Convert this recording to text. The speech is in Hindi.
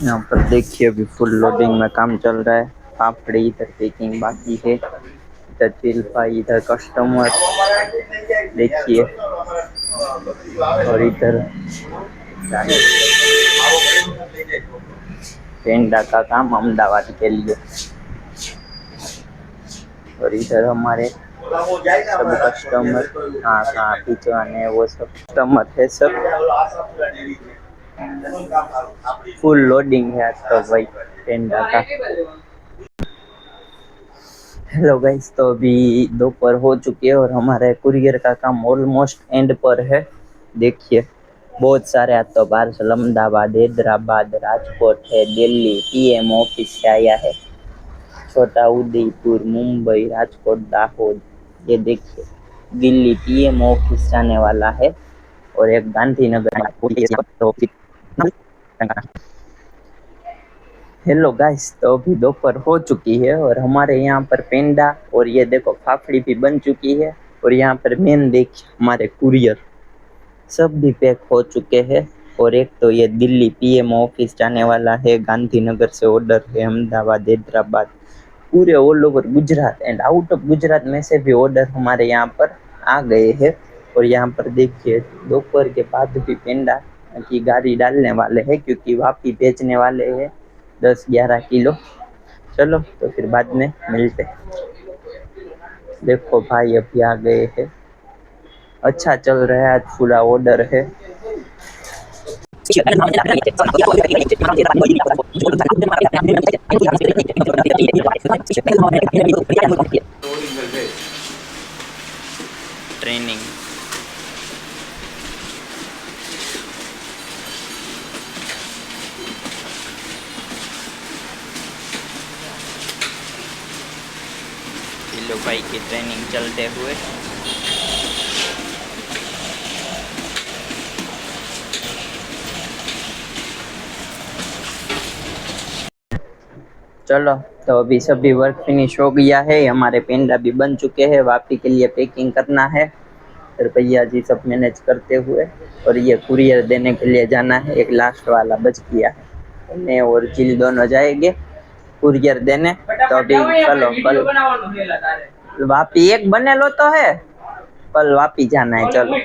यहाँ पर देखिए अभी फुल लोडिंग में काम चल रहा है। पापड़ी इधर पैकिंग बाकी है, इधर चिल्फा, इधर कस्टमर देखिए, और इधर पेंडा का काम अहमदाबाद के लिए, और इधर हमारे सब कस्टमर कहाँ खींचवाने वो सब कस्टमर है। सब फुल लोडिंग है आज तो भाई पेंडा का। हेलो गाइस, तो अभी दोपहर हो चुकी है और हमारे कुरियर का काम ऑलमोस्ट एंड पर है। देखिए बहुत सारे आज तो पार्सल अहमदाबाद, हैदराबाद, राजकोट है, दिल्ली पीएम ऑफिस से आया है, छोटा उदयपुर, मुंबई, राजकोट, दाहोद। ये देखिए दिल्ली पीएम ऑफिस जाने वाला है और एक गांधीनगर में। हेलो गाइस, तो अभी दोपहर हो चुकी है और हमारे यहाँ पर पेंडा और ये देखो फाफड़ी भी बन चुकी है, और यहाँ पर मेन देखिए हमारे कुरियर सब भी पैक हो चुके हैं। और एक तो ये दिल्ली पीएम ऑफिस जाने वाला है, गांधीनगर से ऑर्डर है, अहमदाबाद, हैदराबाद, पूरे all over Gujarat and out of Gujarat में से भी ऑर्डर हमारे यहाँ पर आ गए हैं। और यहाँ पर देखिए दोपहर के बाद भी पेंडा की गाड़ी डालने वाले हैं, क्योंकि वापी बेचने वाले हैं 10-11 किलो। चलो तो फिर बाद में मिलते हैं। देखो भाई अभी आ गए हैं, अच्छा चल रहा है, आज पूरा ऑर्डर है। ट्रेनिंग भाई की ट्रेनिंग चलते हुए चलो तो अभी सभी वर्क फिनिश हो गया है, हमारे पेंडा भी बन चुके हैं, वापी के लिए पैकिंग करना है फिर भैया जी सब मैनेज करते हुए, और ये कुरियर देने के लिए जाना है। एक लास्ट वाला बच गया है, मैं और जिल दोनों जाएंगे कुरियर देने। तो अभी चलो कल वापी एक बने लो तो है, कल वापी जाना है। चलो